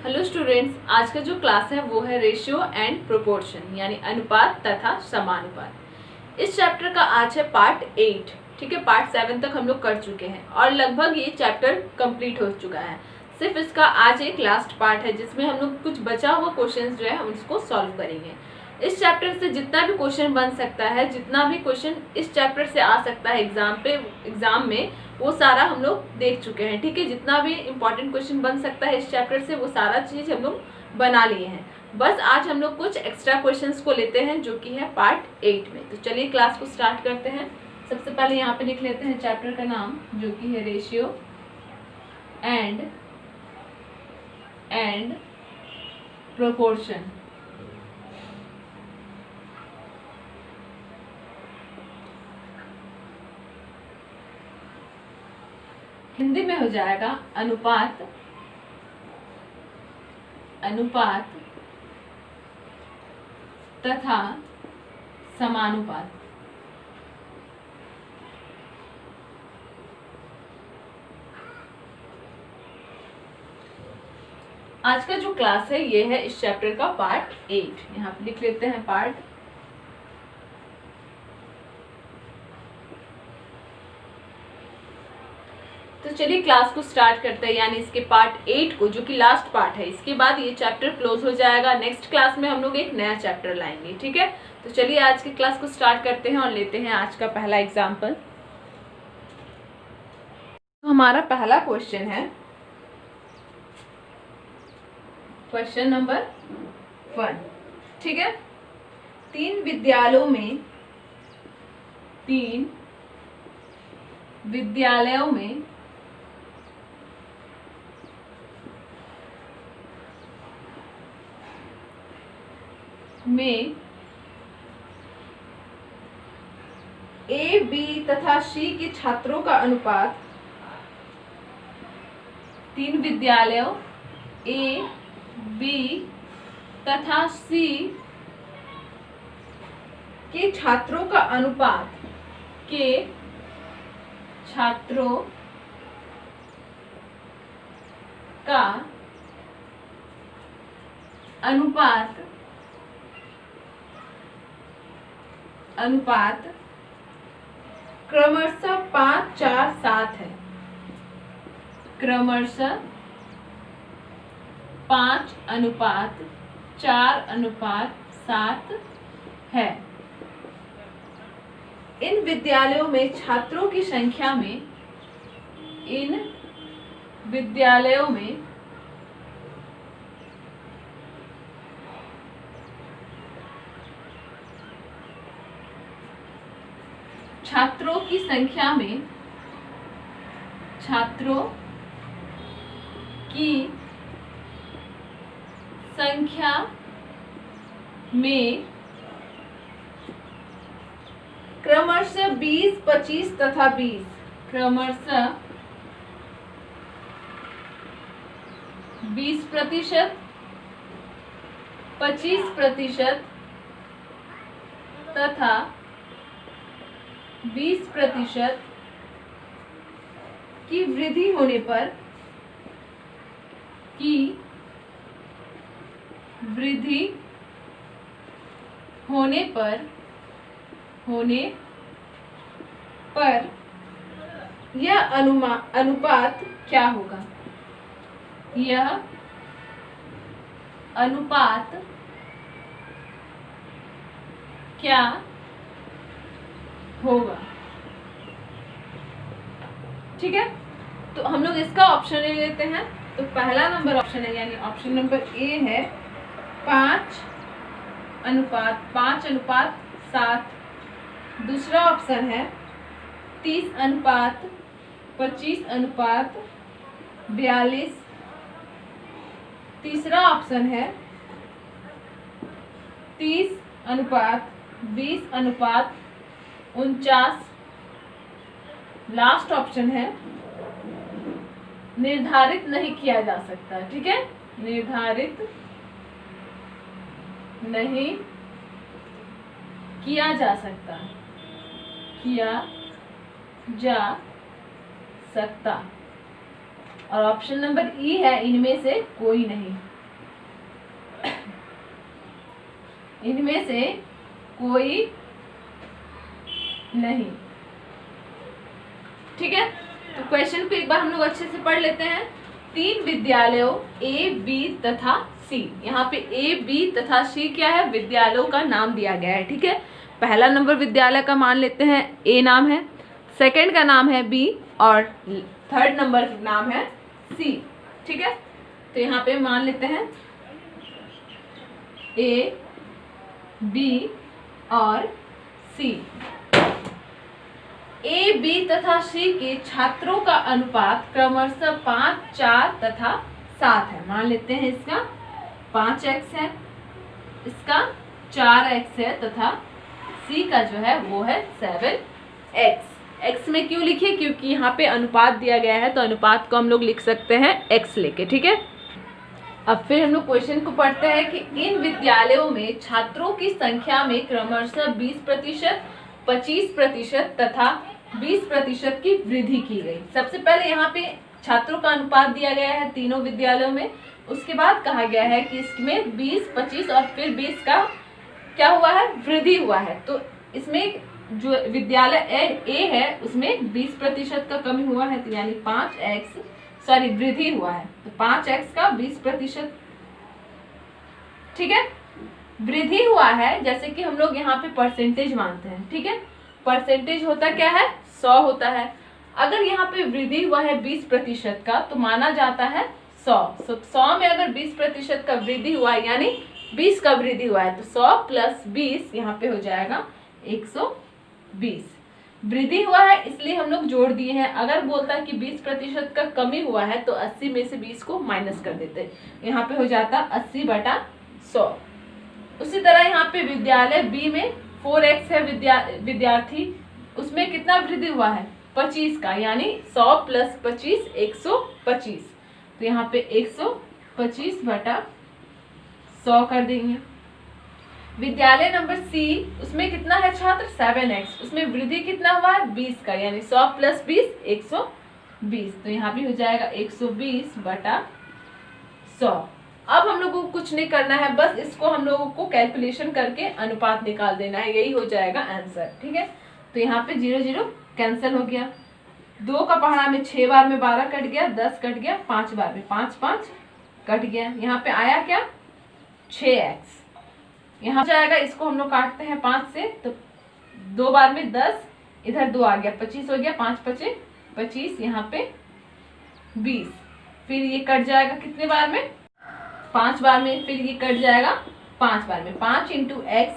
Hello students, आज का जो क्लास है वो है रेशियो एंड प्रोपोर्शन यानी अनुपात तथा समानुपात। इस चैप्टर का आज है पार्ट 8। ठीक है, पार्ट 7 तक हम लोग कर चुके हैं और लगभग ये चैप्टर कंप्लीट हो चुका है। सिर्फ इसका आज एक लास्ट पार्ट है जिसमें हम लोग कुछ बचा हुआ क्वेश्चन जो है हम उसको सॉल्व करेंगे। इस चैप्टर से जितना भी क्वेश्चन बन सकता है, जितना भी क्वेश्चन इस चैप्टर से आ सकता है एग्जाम में, वो सारा हम लोग देख चुके हैं। ठीक है, जितना भी इम्पोर्टेंट क्वेश्चन बन सकता है इस चैप्टर से वो सारा चीज हम लोग बना लिए हैं। बस आज हम लोग कुछ एक्स्ट्रा क्वेश्चंस को लेते हैं जो कि है पार्ट 8 में। तो चलिए क्लास को स्टार्ट करते हैं। सबसे पहले यहाँ पे लिख लेते हैं चैप्टर का नाम जो कि है रेशियो एंड प्रोपोर्शन। हिंदी में हो जाएगा अनुपात तथा समानुपात। आज का जो क्लास है ये है इस चैप्टर का पार्ट 8। यहाँ पे लिख लेते हैं पार्ट। तो चलिए क्लास को स्टार्ट करते हैं, यानी इसके पार्ट 8 को, जो कि लास्ट पार्ट है। इसके बाद ये चैप्टर क्लोज हो जाएगा। नेक्स्ट क्लास में हम लोग एक नया चैप्टर लाएंगे। ठीक है, तो चलिए आज की क्लास को स्टार्ट करते हैं और लेते हैं आज का पहला एग्जाम्पल। तो हमारा पहला क्वेश्चन है क्वेश्चन नंबर 1। ठीक है, तीन विद्यालयों में ए, बी तथा सी के छात्रों का अनुपात, तीन विद्यालयों ए, बी तथा सी के छात्रों का अनुपात अनुपात क्रमशः 5, 4, 7 है। क्रमशः 5 अनुपात 4 अनुपात 7 है। इन विद्यालयों में छात्रों की संख्या में छात्रों की संख्या में क्रमशः 20, 25 तथा 20, क्रमशः 20%, 25% तथा 20% की वृद्धि होने पर यह अनुपात क्या होगा? यह अनुपात क्या होगा? ठीक है, तो हम लोग इसका ऑप्शन ले लेते हैं। तो पहला नंबर ऑप्शन है, यानी ऑप्शन नंबर ए है 5 अनुपात 7। दूसरा ऑप्शन है 30 अनुपात 25 अनुपात 42। तीसरा ऑप्शन है 30 अनुपात 20 अनुपात 49। लास्ट ऑप्शन है निर्धारित नहीं किया जा सकता। ठीक है, निर्धारित नहीं किया जा सकता। और ऑप्शन नंबर ई है इनमें से कोई नहीं। इनमें से कोई नहीं। ठीक है, तो क्वेश्चन को एक बार हम लोग अच्छे से पढ़ लेते हैं। 3 विद्यालयों ए, बी तथा सी। यहाँ पे ए, बी तथा सी क्या है, विद्यालयों का नाम दिया गया है। ठीक है, पहला नंबर विद्यालय का मान लेते हैं ए नाम है, सेकंड का नाम है बी और थर्ड नंबर का नाम है सी। ठीक है, तो यहाँ पे मान लेते हैं ए, बी और सी। ए, बी तथा सी के छात्रों का अनुपात क्रमशः 5, 4 तथा 7 है। मान लेते हैं इसका 5x है, इसका 4x है तथा सी का जो है वो है 7x। x में क्यों लिखे, क्योंकि यहाँ पे अनुपात दिया गया है, तो अनुपात को हम लोग लिख सकते हैं x लेके। ठीक है, अब फिर हम लोग क्वेश्चन को पढ़ते हैं कि इन विद्यालयों में छात्रों की संख्या में क्रमशः 20%, 25% तथा 20% की वृद्धि की गई। सबसे पहले यहाँ पे छात्रों का अनुपात दिया गया है तीनों विद्यालयों में, उसके बाद कहा गया है कि इसमें 20, 25 और फिर 20 का क्या हुआ है, वृद्धि हुआ है। तो इसमें जो विद्यालय ए है उसमें 20% का कमी हुआ है, तो यानी 5x वृद्धि हुआ है, तो 5x का 20%। ठीक है, वृद्धि हुआ है, जैसे कि हम लोग यहाँ पे परसेंटेज मानते हैं। ठीक है, परसेंटेज होता क्या है, 100 होता है। अगर यहाँ पे वृद्धि हुआ है 20% का तो माना जाता है 100। 100 में अगर 20% का वृद्धि हुआ है यानी 20 का वृद्धि हुआ है, तो 100 प्लस 20 यहाँ पे हो जाएगा 120। वृद्धि हुआ है इसलिए हम लोग जोड़ दिए हैं। अगर बोलता है कि 20% का कमी हुआ है तो 80 में से 20 को माइनस कर देते, यहाँ पे हो जाता 80/100। उसी तरह यहाँ पे विद्यालय बी में 4x है विद्यार्थी, उसमें कितना वृद्धि हुआ है, 25 का, यानी 100 प्लस 25 125, तो यहाँ पे 125/100 कर देंगे। विद्यालय नंबर सी, उसमें कितना है छात्र, 7x, उसमें वृद्धि कितना हुआ है 20 का, यानी 100 प्लस 20 120, तो यहाँ भी हो जाएगा 120/100। अब हम लोगों को कुछ नहीं करना है, बस इसको हम लोगों को कैलकुलेशन करके अनुपात निकाल देना है, यही हो जाएगा आंसर। ठीक है, तो यहाँ पे 0 0 कैंसिल हो गया, 2 का पहाड़ा में 6 बार में 12 कट गया, 10 कट गया, 5 बार में 5 5 कट गया। यहाँ पे आया क्या, 6x। यहाँ जाएगा, इसको हम लोग काटते हैं 5 से, तो 2 बार में 10, इधर 2 आ गया, 25 हो गया, 5 5 25, यहाँ पे 20, फिर ये कट जाएगा कितने बार में, 5 बार में, फिर ये कट जाएगा 5 बार में, 5 × x,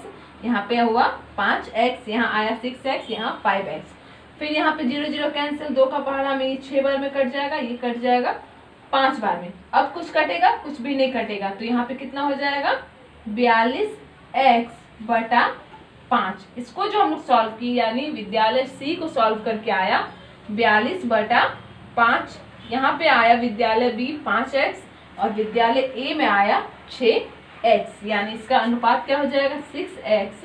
यहाँ पे हुआ 5x, यहाँ आया 6x, यहाँ 5x, फिर यहाँ पे 0 0 कैंसिल, 2 का पहाड़ा में ये 6 बार में कट जाएगा, ये कट जाएगा 5 बार में। अब कुछ कटेगा, कुछ भी नहीं कटेगा, तो यहाँ पे कितना हो जाएगा 42x/5। इसको जो हम लोग सॉल्व की, यानी विद्यालय सी को सॉल्व करके आया 42/5, यहाँ पे आया विद्यालय बी 5x और विद्यालय ए में आया 6x, यानी इसका अनुपात क्या हो जाएगा 6x/5x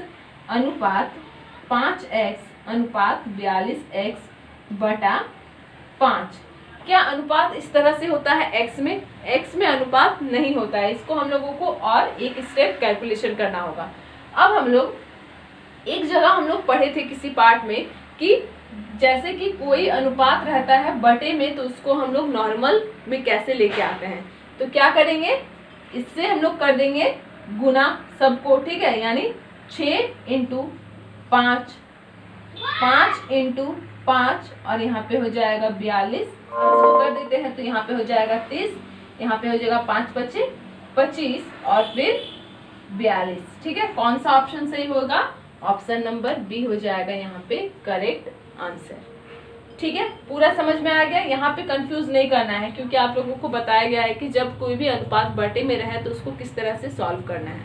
अनुपात 42x/5। क्या अनुपात इस तरह से होता है x में? x में अनुपात नहीं होता है, इसको हम लोगों को और एक स्टेप कैलकुलेशन करना होगा। अब हम लोग एक जगह हम लोग पढ़े थे किसी पार्ट में कि जैसे कि कोई अनुपात रहता है बटे में, तो उसको हम लोग नॉर्मल में कैसे लेके आते हैं, तो क्या करेंगे, इससे हम लोग कर देंगे गुना सबको। ठीक है, यानी 6 × 5, 5 × 5 और यहाँ पे हो जाएगा 42, इसको कर देते हैं तो यहाँ पे हो जाएगा 30, यहाँ पे हो जाएगा 5 5 25 और फिर 42। ठीक है, कौन सा ऑप्शन सही होगा, ऑप्शन नंबर बी हो जाएगा यहाँ पे करेक्ट आंसर। ठीक है, पूरा समझ में आ गया, यहाँ पे कंफ्यूज नहीं करना है, क्योंकि आप लोगों को बताया गया है कि जब कोई भी अनुपात बटे में रहे तो उसको किस तरह से सॉल्व करना है,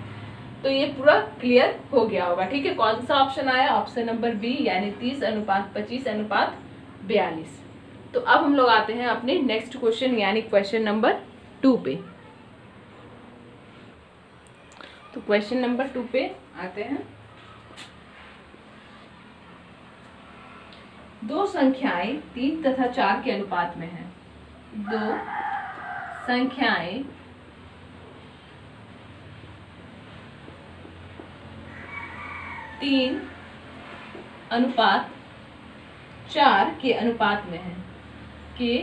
तो ये पूरा क्लियर हो गया होगा। ठीक है, कौन सा ऑप्शन आया, ऑप्शन नंबर बी, यानी 30:25:42। तो अब हम लोग आते हैं अपने नेक्स्ट क्वेश्चन यानी क्वेश्चन नंबर 2 पे। तो क्वेश्चन नंबर 2 पे आते हैं। दो संख्याएं 3 तथा 4 के अनुपात में हैं। दो संख्याएं 3:4 के अनुपात में है, के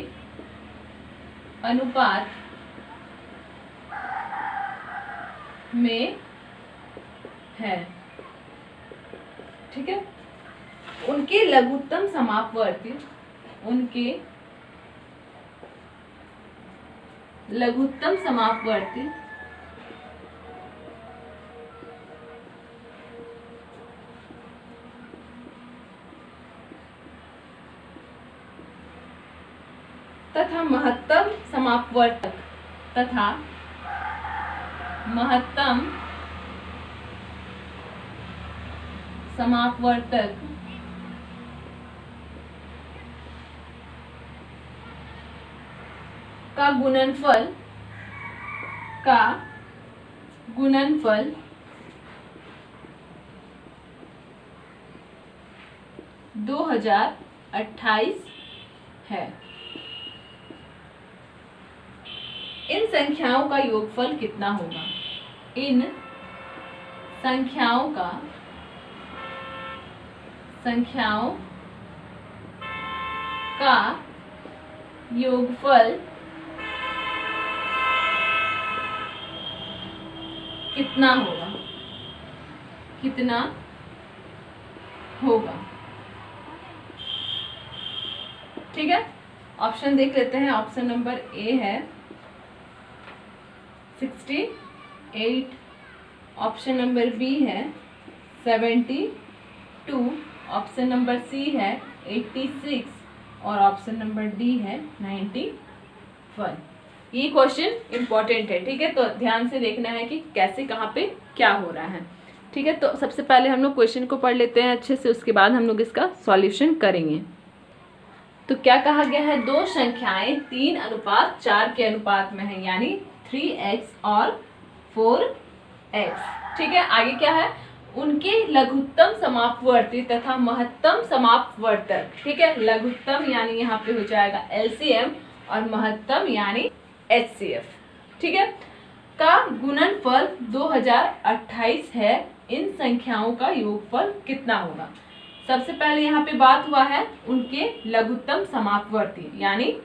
अनुपात में है। ठीक है, उनके लघुत्तम समापवर्ती, उनके लघुत्तम समापवर्ती तथा महत्तम समापवर्तक तथा महत्तम समापवर्तक का गुणनफल 2028 है। इन संख्याओं का योगफल कितना होगा? इन संख्याओं का योगफल कितना होगा? ठीक है, ऑप्शन देख लेते हैं। ऑप्शन नंबर ए है 68, ऑप्शन नंबर बी है 72, ऑप्शन नंबर सी है 86 और ऑप्शन नंबर डी है 91। ये क्वेश्चन इंपॉर्टेंट है। ठीक है, तो ध्यान से देखना है कि कैसे कहाँ पे क्या हो रहा है। ठीक है, तो सबसे पहले हम लोग क्वेश्चन को पढ़ लेते हैं अच्छे से, उसके बाद हम लोग इसका सॉल्यूशन करेंगे। तो क्या कहा गया है? दो संख्याएं 3:4 के अनुपात में है, यानी 3x और 4x। ठीक है, आगे क्या है? उनके लघुत्तम समापवर्ती तथा महत्तम समापवर्तक। ठीक है, लघुत्तम यानी यहाँ पे हो जाएगा LCM और महत्तम यानी HCF। ठीक है, का गुणनफल 2028 है। इन संख्याओं का योगफल कितना होगा? सबसे पहले यहाँ पे बात हुआ है उनके लघुत्तम समापवर्ती यानी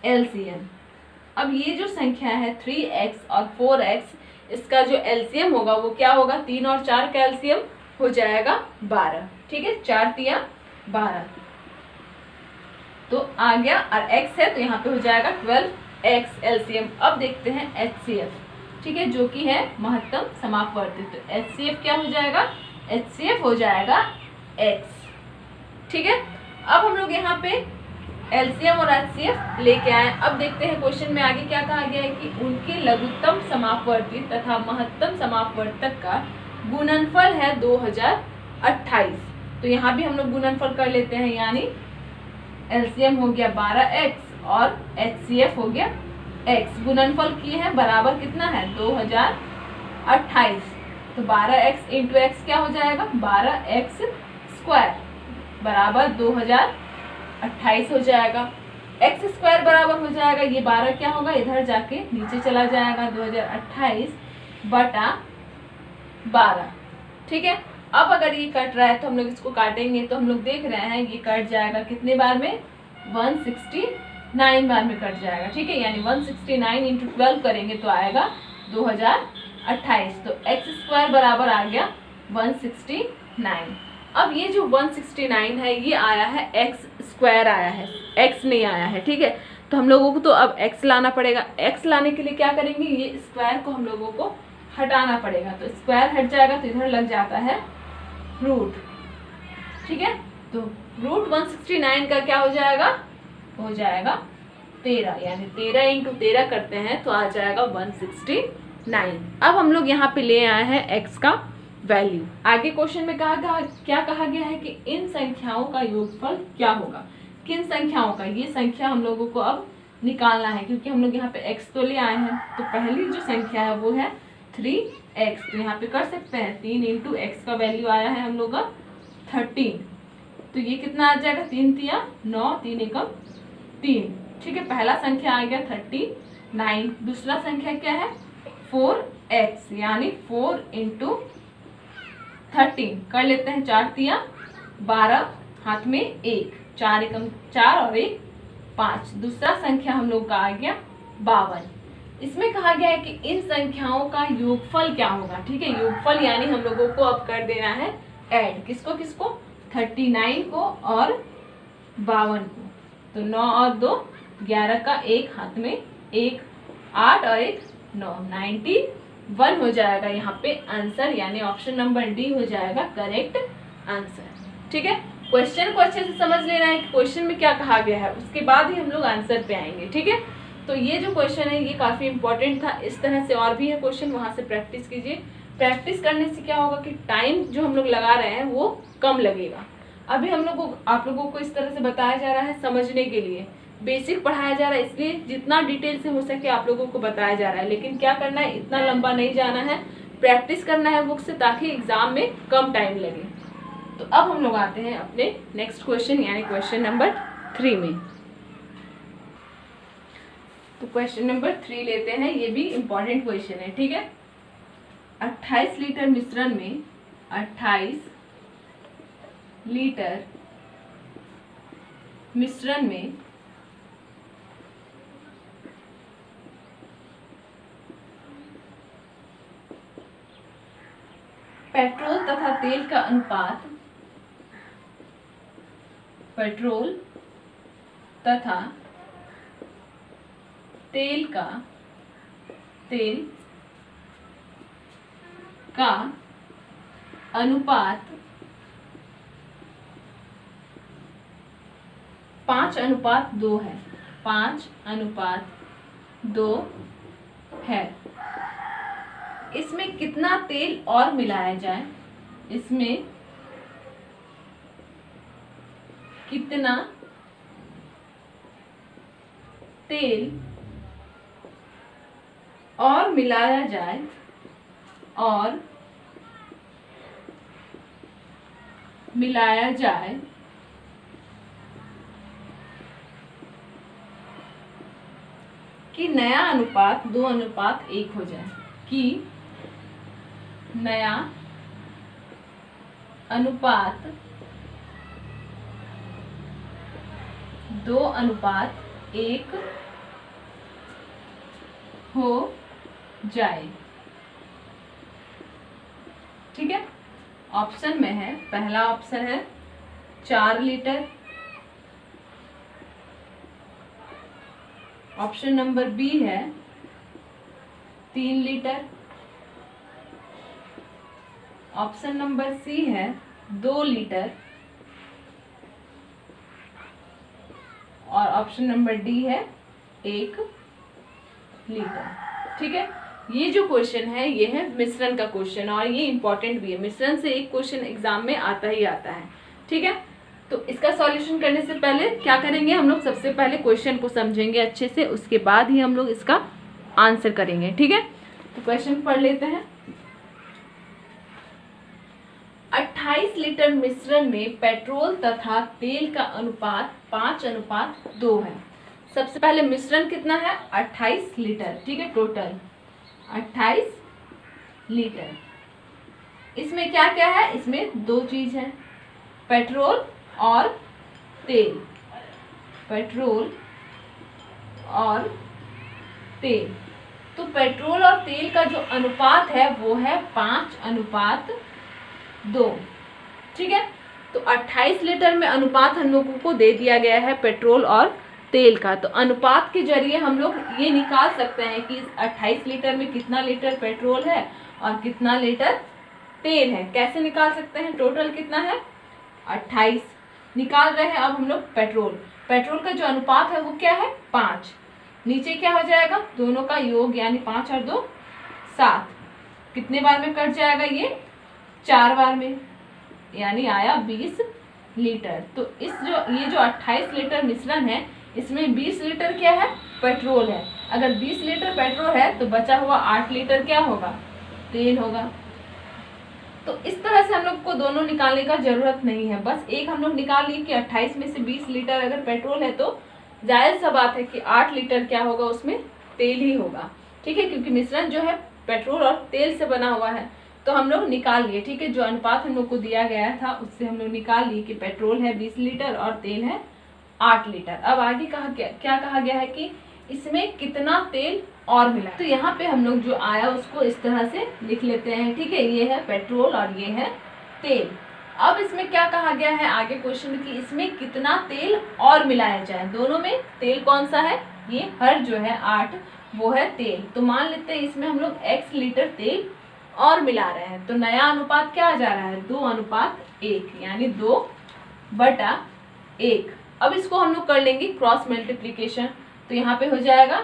LCM। अब ये जो संख्या है 3x और 4x, इसका जो LCM होगा वो क्या होगा? 3 और 4 का LCM हो जाएगा 12। ठीक है, 4 तिया 12 तो आ गया, और x है तो यहाँ पे हो जाएगा 12x LCM। अब देखते हैं HCF। ठीक है, जो कि है महत्तम समापवर्ती। तो HCF क्या हो जाएगा? HCF हो जाएगा x। ठीक है, अब हम लोग यहाँ पे LCM और HCF लेके आए। अब देखते हैं क्वेश्चन में आगे क्या कहा गया है कि उनके लघुत्तम समापवर्ती तथा महत्तम समापवर्तक का गुणनफल है 2028। तो यहाँ भी हम लोग गुणनफल कर लेते हैं, यानी LCM हो गया 12x और HCF हो गया x। गुणनफल किए हैं बराबर कितना है? 2028। तो 12x इंटू x क्या हो जाएगा? 12x स्क्वायर बराबर 2028 हो जाएगा। x स्क्वायर बराबर हो जाएगा, ये 12 क्या होगा? इधर जाके नीचे चला जाएगा, 2028 बटा 12। ठीक है, अब अगर ये कट रहा है तो हम लोग इसको काटेंगे, तो हम लोग देख रहे हैं ये कट जाएगा कितने बार में? 169 बार में कट जाएगा। ठीक है, यानी 169 इंटू 12 करेंगे तो आएगा 2028। तो x स्क्वायर बराबर आ गया 169। अब ये जो 169 है ये आया है x स्क्वायर आया है, x नहीं आया है। ठीक है, तो हम लोगों को तो अब x लाना पड़ेगा। x लाने के लिए क्या करेंगे? ये स्क्वायर को हम लोगों को हटाना पड़ेगा। तो स्क्वायर हट जाएगा तो इधर लग जाता है रूट। ठीक है, तो रूट 169 का क्या हो जाएगा? हो जाएगा 13, यानी 13 इंटू 13 करते हैं तो आ जाएगा 169। अब हम लोग यहाँ पे ले आए हैं x का वैल्यू। आगे क्वेश्चन में क्या कहा गया है कि इन संख्याओं का योगफल क्या होगा? किन संख्याओं का? ये संख्या हम लोगों को अब निकालना है, क्योंकि हम लोग यहाँ पे x तो ले आए हैं। तो पहली जो संख्या है वो है 3x। तो यहाँ पे कर सकते हैं 3 इंटू x का वैल्यू आया है हम लोग का 13। तो ये कितना आ जाएगा? 3 तिया 9, 3 एकम 3। ठीक है, पहला संख्या आ गया 39। दूसरा संख्या क्या है? 4x, यानी 4 इंटू 13 कर लेते हैं, 4 तिया 12, हाथ में 1, 4 एकम 4 और 1 5। दूसरा संख्या हम लोग का आ गया 52। इसमें कहा गया है कि इन संख्याओं का योगफल क्या होगा। ठीक है, योगफल यानी हम लोगों को अब कर देना है ऐड, किसको किसको, 39 को और 52 को। तो 9 और 2 11 का 1 हाथ में 1, 8 और 1 9, 91 हो जाएगा यहाँ पे आंसर, यानी ऑप्शन नंबर डी हो जाएगा करेक्ट आंसर। ठीक है, क्वेश्चन को अच्छे से समझ लेना है कि क्वेश्चन में क्या कहा गया है, उसके बाद ही हम लोग आंसर पे आएंगे। ठीक है, तो ये जो क्वेश्चन है ये काफी इंपॉर्टेंट था। इस तरह से और भी है क्वेश्चन, वहां से प्रैक्टिस कीजिए। प्रैक्टिस करने से क्या होगा कि टाइम जो हम लोग लगा रहे हैं वो कम लगेगा। अभी हम लोग आप लोगों को इस तरह से बताया जा रहा है समझने के लिए, बेसिक पढ़ाया जा रहा है, इसलिए जितना डिटेल से हो सके आप लोगों को बताया जा रहा है। लेकिन क्या करना है, इतना लंबा नहीं जाना है, प्रैक्टिस करना है बुक से, ताकि एग्जाम में कम टाइम लगे। तो अब हम लोग आते हैं अपने नेक्स्ट क्वेश्चन यानी क्वेश्चन नंबर 3 में। तो क्वेश्चन नंबर 3 लेते हैं, ये भी इंपॉर्टेंट क्वेश्चन है। ठीक है, 28 लीटर मिश्रण में 28 लीटर मिश्रण में पेट्रोल तथा तेल का अनुपात, पेट्रोल तथा तेल का अनुपात 5:2 है, 5:2 है। इसमें कितना तेल और मिलाया जाए, इसमें कितना तेल और मिलाया जाए कि नया अनुपात 2:1 हो जाए, कि नया अनुपात 2:1 हो जाए। ठीक है, ऑप्शन में है, पहला ऑप्शन है 4 लीटर, ऑप्शन नंबर बी है 3 लीटर, ऑप्शन नंबर सी है 2 लीटर और ऑप्शन नंबर डी है 1 लीटर। ठीक है, ये जो क्वेश्चन है ये है मिश्रण का क्वेश्चन और ये इंपॉर्टेंट भी है। मिश्रण से एक क्वेश्चन एग्जाम में आता ही आता है। ठीक है, तो इसका सॉल्यूशन करने से पहले क्या करेंगे, हम लोग सबसे पहले क्वेश्चन को समझेंगे अच्छे से, उसके बाद ही हम लोग इसका आंसर करेंगे। ठीक है, तो क्वेश्चन पढ़ लेते हैं। 28 लीटर मिश्रण में पेट्रोल तथा तेल का अनुपात 5:2 है। सबसे पहले मिश्रण कितना है, 28 लीटर। ठीक है, टोटल 28 लीटर। इसमें क्या क्या है, इसमें 2 चीज है, पेट्रोल और तेल, पेट्रोल और तेल। तो पेट्रोल और तेल का जो अनुपात है वो है 5:2। ठीक है, तो 28 लीटर में अनुपात हम लोगों को दे दिया गया है पेट्रोल और तेल का। तो अनुपात के जरिए हम लोग ये निकाल सकते हैं कि 28 लीटर में कितना लीटर पेट्रोल है और कितना लीटर तेल है। कैसे निकाल सकते हैं, टोटल कितना है 28, निकाल रहे हैं अब हम लोग पेट्रोल। पेट्रोल का जो अनुपात है वो क्या है 5, नीचे क्या हो जाएगा, दोनों का योग यानी 5 और 2 7। कितने बार में कट जाएगा, ये 4 बार में, यानी आया 20 लीटर। तो ये जो 28 लीटर मिश्रण है इसमें 20 लीटर क्या है, पेट्रोल है। अगर 20 लीटर पेट्रोल है तो बचा हुआ 8 लीटर क्या होगा, तेल होगा। तो इस तरह से हम लोग को दोनों निकालने का जरूरत नहीं है, बस एक हम लोग निकाल लिए कि 28 में से 20 लीटर अगर पेट्रोल है तो जायज सा बात है कि 8 लीटर क्या होगा, उसमें तेल ही होगा। ठीक है, क्योंकि मिश्रण जो है पेट्रोल और तेल से बना हुआ है। तो हम लोग निकाल लिए, ठीक है। जो अनुपात हम लोग को दिया गया था उससे हम लोग निकाल लिए कि पेट्रोल है 20 लीटर और तेल है 8 लीटर। अब आगे क्या कहा गया है कि इसमें कितना तेल और मिला। तो यहाँ पे हम लोग जो आया उसको इस तरह से लिख लेते हैं, ठीक है। ये है पेट्रोल और ये है तेल। अब इसमें क्या कहा गया है आगे क्वेश्चन की, इसमें कितना तेल और मिलाया जाए। दोनों में तेल कौन सा है, ये हर जो है 8 वो है तेल। तो मान लेते हैं इसमें हम लोग x लीटर तेल और मिला रहे हैं। तो नया अनुपात क्या आ जा रहा है, 2:1, यानी 2/1। अब इसको हम लोग कर लेंगे क्रॉस मल्टीप्लीकेशन। तो यहाँ पे हो जाएगा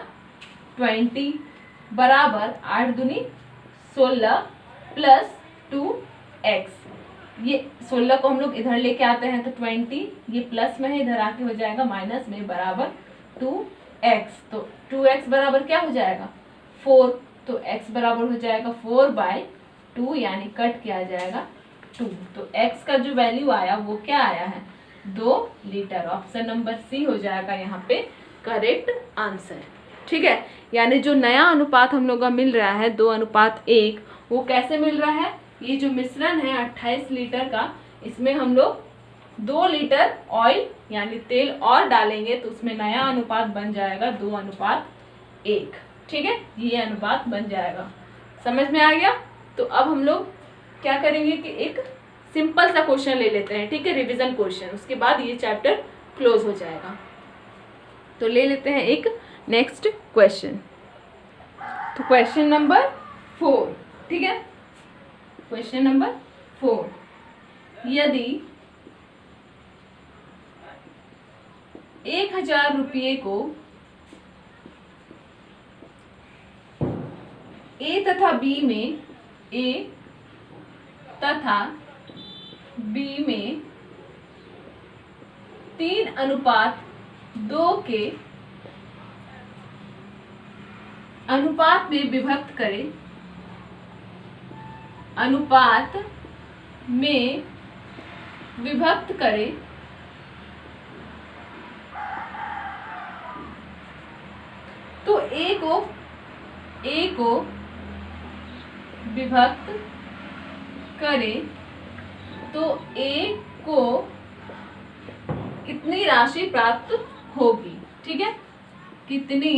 20 बराबर 8 दूनी 16 प्लस 2x। ये 16 को हम लोग इधर लेके आते हैं तो 20, ये प्लस में है, इधर आके हो जाएगा माइनस में, बराबर 2x। तो 2x बराबर क्या हो जाएगा 4। तो x बराबर हो जाएगा 4/2, यानी कट किया जाएगा 2। तो x का जो वैल्यू आया वो क्या आया है 2 लीटर। ऑप्शन नंबर सी हो जाएगा यहाँ पे करेक्ट आंसर, ठीक है। यानी जो नया अनुपात हम लोग का मिल रहा है 2:1, वो कैसे मिल रहा है, ये जो मिश्रण है 28 लीटर का, इसमें हम लोग 2 लीटर ऑयल यानी तेल और डालेंगे तो उसमें नया अनुपात बन जाएगा 2:1, ठीक है। ये अनुपात बन जाएगा, समझ में आ गया। तो अब हम लोग क्या करेंगे कि एक सिंपल सा क्वेश्चन ले लेते हैं, ठीक है, रिवीजन क्वेश्चन। उसके बाद ये चैप्टर क्लोज हो जाएगा। तो ले लेते हैं एक नेक्स्ट क्वेश्चन। तो क्वेश्चन नंबर 4, ठीक है। क्वेश्चन नंबर 4, यदि 1000 रुपये को A तथा B में 3:2 के अनुपात में विभक्त करें, अनुपात में विभक्त करें तो A को विभक्त करें तो A को कितनी राशि प्राप्त होगी, ठीक है। कितनी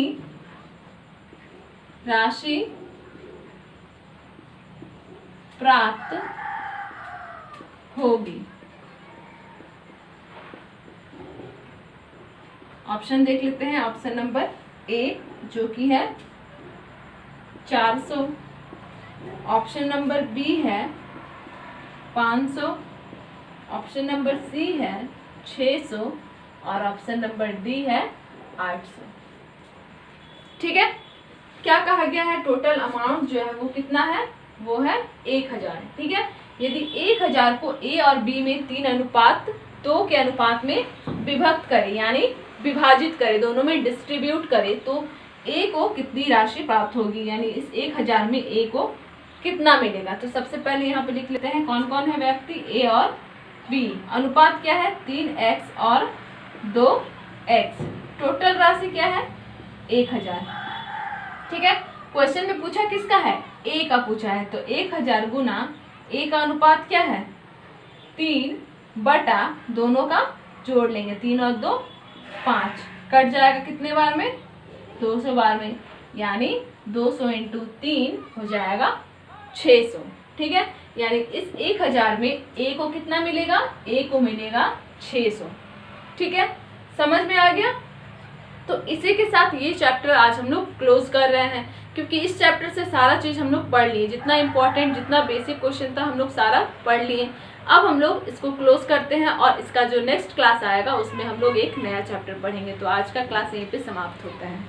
राशि प्राप्त होगी। ऑप्शन देख लेते हैं। ऑप्शन नंबर ए जो कि है 400, ऑप्शन नंबर बी है 500, ऑप्शन नंबर सी है 600 और ऑप्शन नंबर डी है 800, ठीक है। क्या कहा गया है, टोटल अमाउंट जो है वो कितना है, वो है 1000, ठीक है। यदि 1000 को ए और बी में 3:2 के अनुपात में विभक्त करें यानी विभाजित करें, दोनों में डिस्ट्रीब्यूट करें तो ए को कितनी राशि प्राप्त होगी, यानी इस 1000 में ए को कितना मिलेगा। तो सबसे पहले यहाँ पे लिख लेते हैं कौन कौन है व्यक्ति, ए और बी। अनुपात क्या है 3x और 2x। टोटल राशि क्या है 1000, ठीक है। क्वेश्चन में पूछा किसका है, ए का पूछा है। तो 1000 गुना ए का अनुपात क्या है 3 बटा दोनों का जोड़ लेंगे, 3 और 2 5, कट जाएगा कितने बार में 200 बार में, यानी 200 × 3 हो जाएगा 600, ठीक है। यानी इस 1000 में ए को कितना मिलेगा, ए को मिलेगा 600, ठीक है। समझ में आ गया। तो इसी के साथ ये चैप्टर आज हम लोग क्लोज कर रहे हैं, क्योंकि इस चैप्टर से सारा चीज़ हम लोग पढ़ लिए, जितना इम्पोर्टेंट जितना बेसिक क्वेश्चन था हम लोग सारा पढ़ लिए। अब हम लोग इसको क्लोज करते हैं और इसका जो नेक्स्ट क्लास आएगा उसमें हम लोग एक नया चैप्टर पढ़ेंगे। तो आज का क्लास यहीं पे समाप्त होता है।